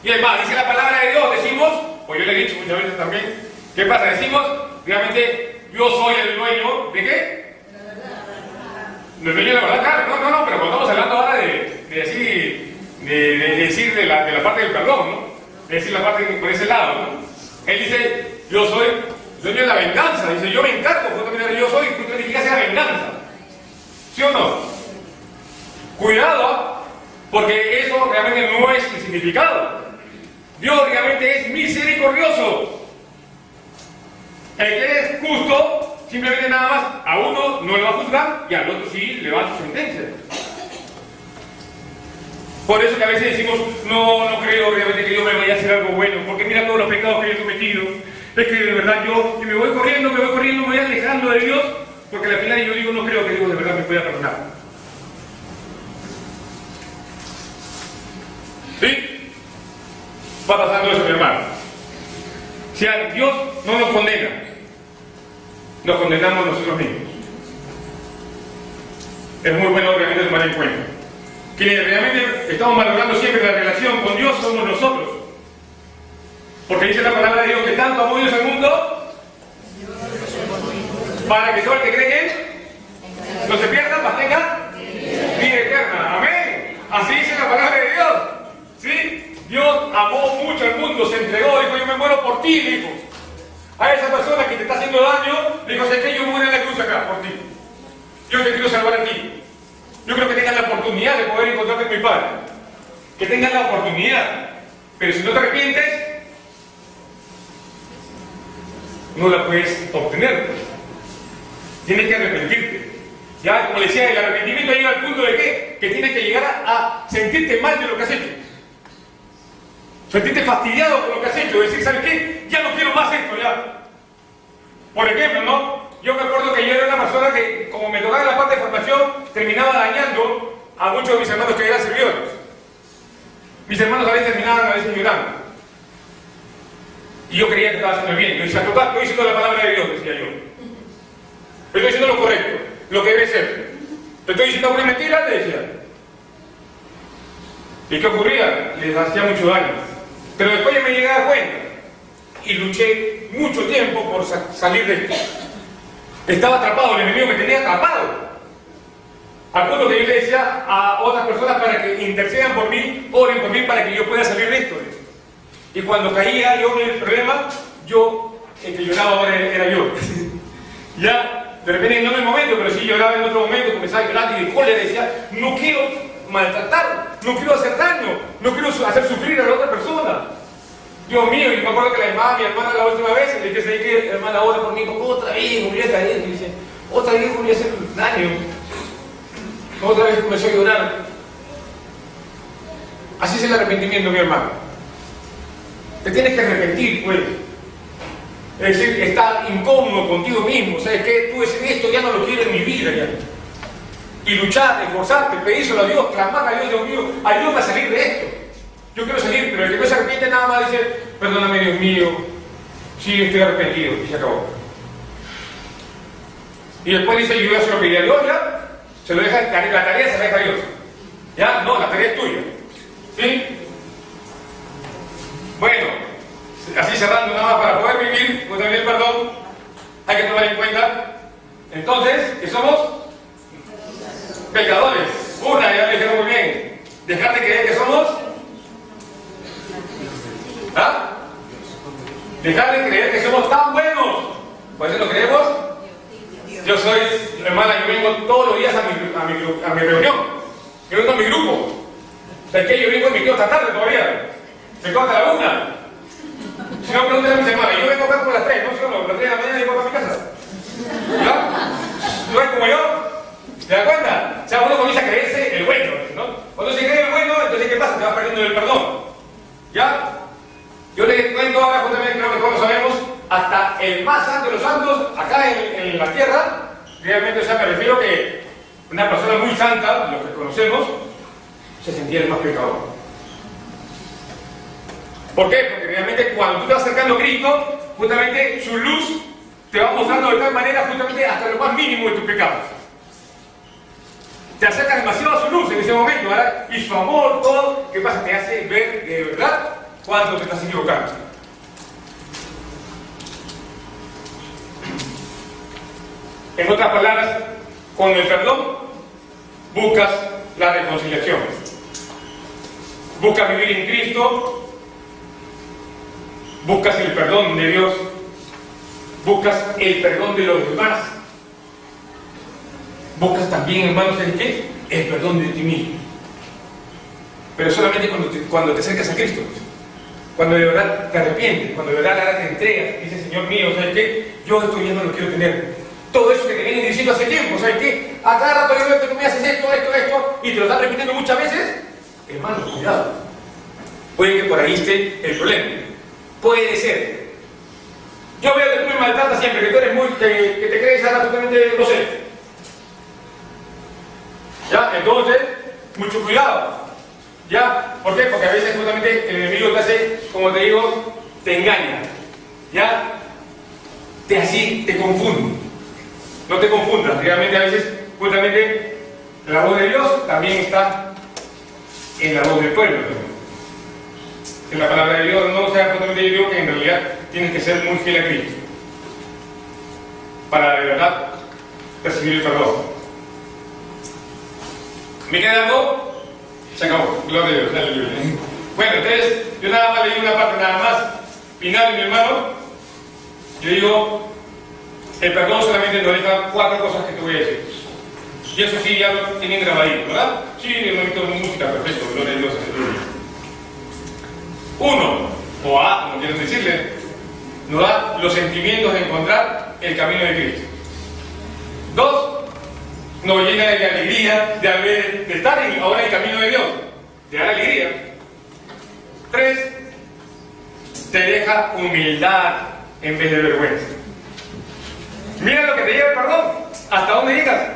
Y es más, dice la palabra de Dios, decimos, o yo le he dicho muchas veces también, ¿qué pasa? Decimos, realmente, yo soy el dueño de ¿qué? El dueño de la verdad, claro, no, pero cuando estamos hablando ahora de decir de la parte del perdón, ¿no? De decir la parte por ese lado, ¿no? Él dice, yo soy dueño de la venganza, dice, yo me encargo, justamente yo soy, justamente significa sea venganza. ¿Sí o no? Cuidado, porque eso realmente no es el significado. Dios realmente es misericordioso. El que es justo, simplemente nada más, a uno no le va a juzgar y al otro sí le va a dar su sentencia. Por eso que a veces decimos, no creo realmente que Dios me vaya a hacer algo bueno, porque mira todos los pecados que yo he cometido. Es que de verdad yo me voy corriendo, me voy alejando de Dios, porque al final yo digo, no creo que Dios de verdad me pueda perdonar. ¿Sí? Va pasando eso, mi hermano. Si a Dios no nos condena, nos condenamos nosotros mismos. Es muy bueno realmente tomar en cuenta. Quienes realmente estamos valorando siempre la relación con Dios somos nosotros. Porque dice la palabra de Dios que tanto amó Dios al mundo para que todo el que cree en Él no se pierda, mas tenga vida eterna. Amén. Así dice la palabra de Dios. ¿Sí? Dios amó mucho al mundo, se entregó, dijo, yo me muero por ti, dijo. A esa persona que te está haciendo daño, dijo, sé que yo muero en la cruz acá por ti. Yo te quiero salvar a ti. Yo creo que tengas la oportunidad de poder encontrarte con mi Padre. Que tengas la oportunidad. Pero si no te arrepientes, no la puedes obtener. Tienes que arrepentirte. Ya, como decía, el arrepentimiento llega al punto de ¿qué? Que tienes que llegar a sentirte mal de lo que has hecho. Sentirte fastidiado por lo que has hecho. Decir, ¿sabes qué? Ya no quiero más esto, ya. Por ejemplo, ¿no? Yo me acuerdo que yo era una persona que, como me tocaba la parte de formación, terminaba dañando a muchos de mis hermanos que eran servidores. Mis hermanos a veces terminaban, a veces llorando. Y yo creía que estaba haciendo el bien. Yo decía, total, estoy diciendo la palabra de Dios, decía yo. Estoy diciendo lo correcto, lo que debe ser. ¿Te estoy diciendo una mentira? Le decía. ¿Y qué ocurría? Les hacía mucho daño. Pero después yo me llegué a dar cuenta y luché mucho tiempo por salir de esto. Estaba atrapado, el enemigo me tenía atrapado. Al punto que yo le decía a otras personas para que intercedan por mí, oren por mí para que yo pueda salir de esto. Y cuando caía yo en el problema, el que lloraba ahora era yo. Ya, de repente no en el momento, pero sí lloraba en otro momento, comenzaba a llorar y de cólera decía, no quiero maltratar, no quiero hacer daño, no quiero hacer sufrir a la otra persona. Dios mío, y me acuerdo que mi hermana la última vez, le dije, ¿sabes qué? Hermana, ora por mí, otra vez me voy a caer, y dice, otra vez me voy a hacer daño. Otra vez comenzó a llorar. Así es el arrepentimiento, mi hermano. Te tienes que arrepentir, pues. Es decir, está incómodo contigo mismo. ¿Sabes qué? Tú decir esto ya no lo quiero en mi vida ya. Y luchar, esforzarte, pedírselo a Dios, clamar a Dios, Dios mío, ayúdame a salir de esto. Yo quiero salir, pero el que no se arrepiente nada más dice, perdóname Dios mío, sí estoy arrepentido, y se acabó. Y después dice, yo ya se lo pedí a Dios, ya. Se lo deja, la tarea se la deja a Dios. ¿Ya? No, la tarea es tuya. ¿Sí? Bueno, así cerrando nada más para poder vivir, pues también el perdón, hay que tomar en cuenta, entonces, que somos pecadores. Una, ya lo dijeron muy bien. Dejar de creer que somos. ¿Ah? Dejar de creer que somos tan buenos. ¿Por eso lo creemos? Yo soy, hermana, yo vengo todos los días a mi reunión. Yo vengo a mi grupo. ¿Sabes qué? Yo vengo a mi tío hasta tarde todavía. Me quedo hasta la 1. Si no, pregúntale a mis hermanas. Yo vengo acá por las 3, ¿no? Si no, a las 3 de la mañana y voy a mi casa. ¿Ya? ¿No es como yo? ¿Te das cuenta? O sea, uno comienza a creerse el bueno, ¿no? Cuando se cree el bueno, entonces ¿qué pasa? Te vas perdiendo el perdón. ¿Ya? Yo les cuento ahora, justamente creo que todos lo sabemos, hasta el más santo de los santos, acá en la tierra, realmente, o sea, me refiero que una persona muy santa, los que conocemos, se sentía el más pecador. ¿Por qué? Porque realmente cuando tú te vas acercando a Cristo, justamente su luz te va mostrando de tal manera, justamente hasta lo más mínimo de tus pecados. Te acercas demasiado a su luz en ese momento, ¿verdad? Y su amor, todo, ¿qué pasa? Te hace ver de verdad cuánto te estás equivocando. En otras palabras, con el perdón buscas la reconciliación. Buscas vivir en Cristo, buscas el perdón de Dios, buscas el perdón de los demás. Buscas también, hermanos, ¿el qué? El perdón de ti mismo. Pero solamente cuando te acercas a Cristo. Cuando de verdad te arrepientes, cuando de verdad te entregas, dices, Señor mío, ¿sabes qué? Yo esto ya no lo quiero tener. Todo eso que te vienen diciendo hace tiempo, ¿sabes qué? A cada rato yo veo que tú me haces esto, y te lo estás repitiendo muchas veces. Hermano, cuidado. Puede que por ahí esté el problema. Puede ser. Yo veo que tú me maltratas siempre, que tú eres muy, que te crees absolutamente, no sé. ¿Ya? Entonces, mucho cuidado. ¿Ya? ¿Por qué? Porque a veces justamente el enemigo te hace, como te digo, te engaña. ¿Ya? Te confunde. No te confundas. Realmente a veces, justamente, la voz de Dios también está en la voz del pueblo. En la palabra de Dios, no, o sea, justamente yo digo que en realidad tienes que ser muy fiel a Cristo para de verdad recibir el perdón. ¿Me queda algo? Se acabó. Gloria a Dios. Aleluya. Bueno, entonces, yo nada más leí una parte nada más final, mi hermano. Yo digo, el perdón solamente nos deja 4 cosas que te voy a decir. Y eso sí, ya lo tienen grabadito, ¿verdad? Sí, hermanito, música, perfecto. Gloria a Dios. Aleluya. 1, o A, como quieren decirle, nos da los sentimientos de encontrar el camino de Cristo. 2, nos llena de alegría de estar ahora en el camino de Dios, te da alegría. 3, te deja humildad en vez de vergüenza. Mira lo que te lleva el perdón, hasta dónde llegas.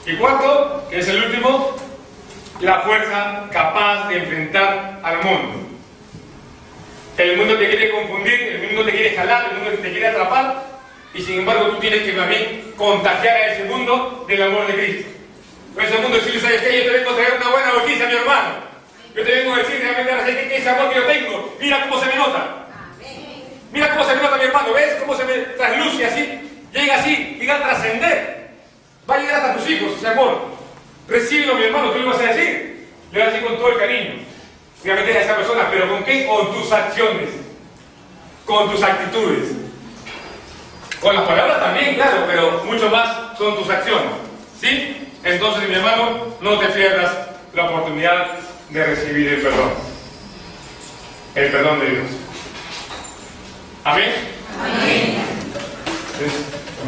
Y 4, que es el último, la fuerza capaz de enfrentar al mundo. El mundo te quiere confundir, el mundo te quiere jalar, el mundo te quiere atrapar, y sin embargo tú tienes que también contagiar a ese mundo del amor de Cristo. Por ese mundo decirle, ¿sabes qué? Yo te vengo a traer una buena noticia, mi hermano. Yo te vengo a decir realmente a la gente que ese amor que yo tengo, mira cómo se me nota. Mira cómo se me nota, mi hermano. ¿Ves cómo se me trasluce así? Llega así, llega a trascender. Va a llegar hasta tus hijos ese amor. Recíbelo, mi hermano, tú le vas a decir. Le vas a decir con todo el cariño. Obviamente a esa persona, pero ¿con qué? Con tus acciones. Con tus actitudes. Con las palabras también, claro, pero mucho más son tus acciones. ¿Sí? Entonces, mi hermano, no te pierdas la oportunidad de recibir el perdón. El perdón de Dios. ¿Amén? Amén.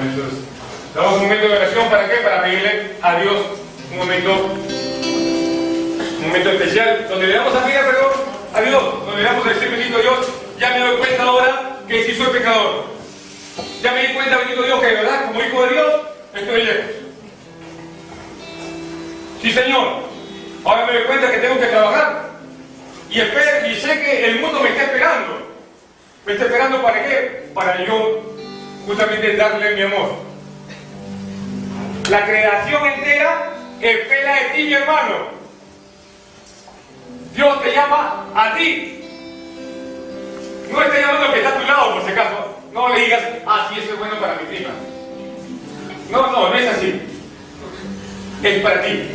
Entonces, damos un momento de oración, ¿para qué? Para pedirle a Dios un momento especial, donde le vamos a pedir perdón a Dios, donde le vamos a decir, bendito Dios, ya me doy cuenta ahora que sí soy pecador. Ya me di cuenta, bendito Dios, que de verdad, como hijo de Dios, estoy lejos. Sí, Señor, ahora me doy cuenta que tengo que trabajar. Y sé que el mundo me está esperando. ¿Me está esperando para qué? Para yo justamente darle mi amor. La creación entera espera de ti, mi hermano. Dios te llama a ti. No está llamando al que está a tu lado, por si acaso. No le digas, ah, sí, eso es bueno para mi prima. No, no, no es así. Es para ti.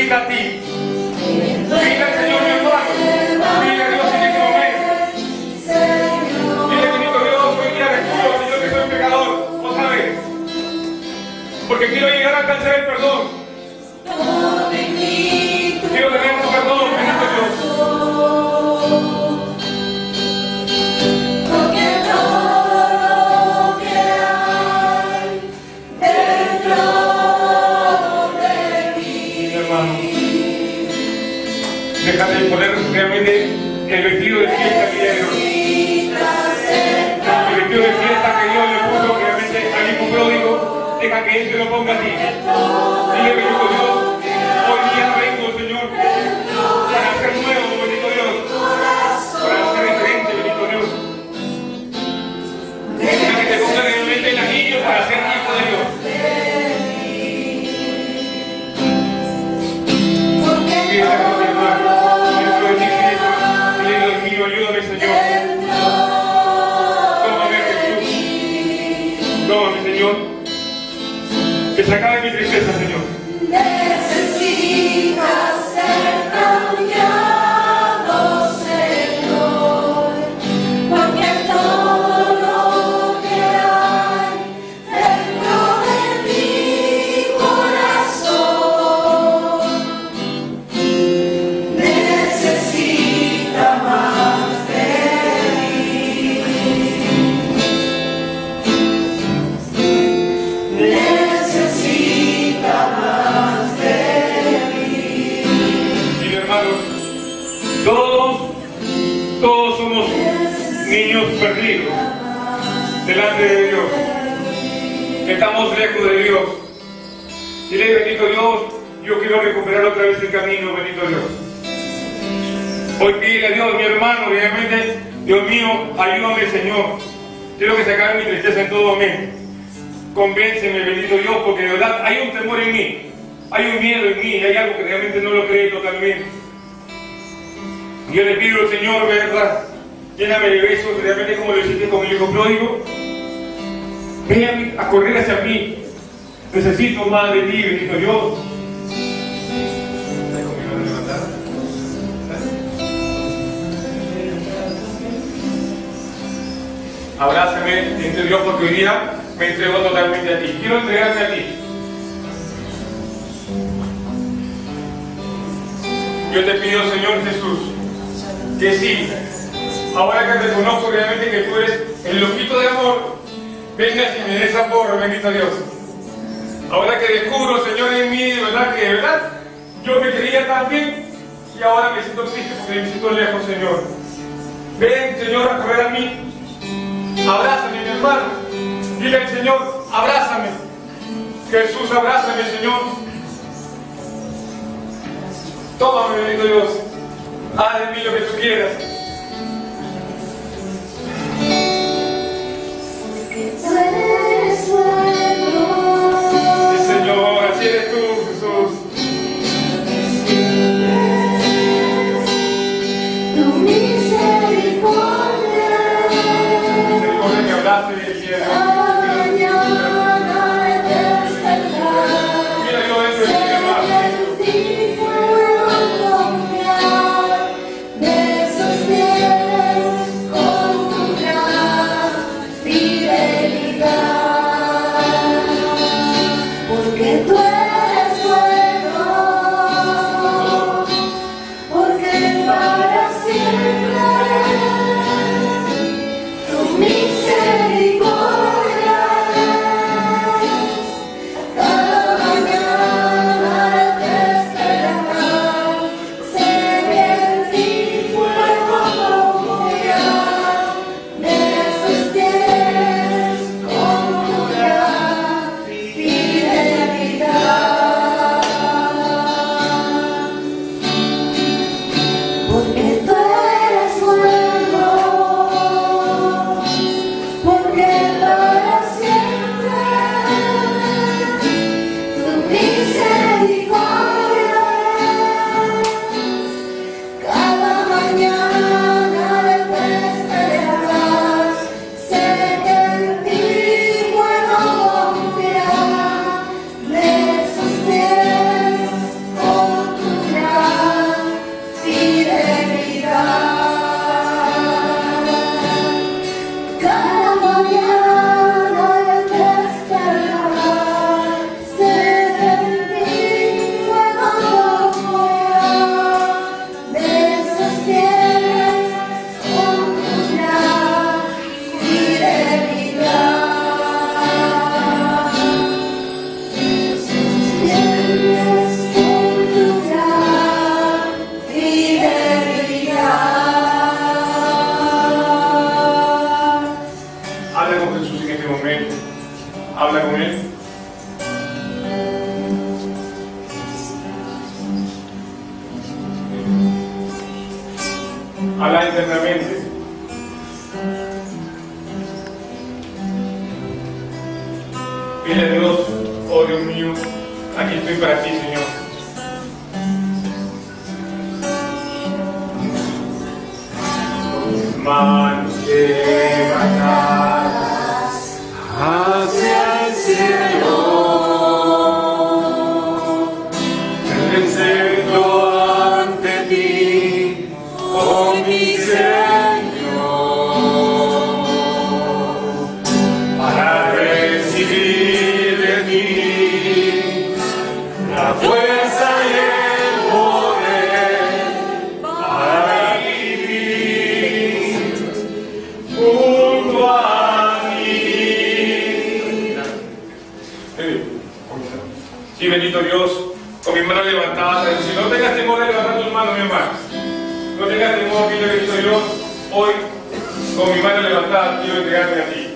necesita a ti. Dile al Señor, mi hermano. Dile a Dios en este momento. Dile, bendito Dios, hoy día descubro, Señor, que soy pecador. Otra vez. Porque quiero llegar a alcanzar el perdón. Quiero tener tu perdón, bendito Dios. Déjame poner realmente el vestido de fiesta que ya Dios. El vestido de fiesta que Dios le puso realmente al hijo pródigo, deja que Él te lo ponga a ti. Dile, bendito Dios, hoy día vengo, Señor, para ser nuevo, bendito Dios, para ser diferente, bendito Dios. Deja que te ponga realmente el anillo para ser hijo de Dios. Ayúdame, Señor. Tómame, Jesús. Tómame, Señor. Que se acabe mi tristeza, Señor. Necesitas ser cambiado, Señor, porque todo lo que hay dentro de mi corazón necesita más. Todos somos niños perdidos delante de Dios. Estamos lejos de Dios. Dile, bendito Dios, yo quiero recuperar otra vez el camino, bendito Dios. Hoy pídele a Dios, mi hermano, realmente, Dios mío, ayúdame, Señor. Quiero que se acabe mi tristeza en todo momento. Convénceme, bendito Dios, porque de verdad hay un temor en mí, hay un miedo en mí, hay algo que realmente no lo creo totalmente. Yo le pido al Señor, ¿verdad? Lléname de besos, realmente como lo hiciste con el hijo pródigo. Ven a correr hacia mí. Necesito más de ti, bendito Dios. Abrázame, bendito Dios, porque hoy día me entrego totalmente a ti. Quiero entregarme a ti. Yo te pido, Señor Jesús, que sí, ahora que reconozco realmente que tú eres el loquito de amor, vengas y me des amor, bendito Dios. Ahora que descubro, Señor, en mí, de verdad, yo me quería tan bien y ahora me siento triste porque me siento lejos, Señor. Ven, Señor, a correr a mí. Abrázame, mi hermano. Dile al Señor, abrázame. Jesús, abrázame, Señor. Tómame, bendito Dios. Haz de mí lo que tú quieras. Sí, Señor, así eres tú, Jesús. Tu misericordia Me abrace y me quiere. mañana al despertar. Mira, yo dentro de ti, hermano. En ti puedo confiar, me sostienes con tu gran fidelidad. Habla con Él. Habla internamente. Dile a Dios, oh Dios mío, aquí estoy para ti, Señor. Manos levantadas hacia el cielo, presento ante ti, oh mi Señor, para recibir de ti la fuerza y el poder para vivir junto a ti. Sí, bendito Dios, con mi mano levantada, si no tengas temor de levantar tus manos, mi hermano, no tengas temor, bendito Dios, hoy con mi mano levantada quiero entregarme a ti.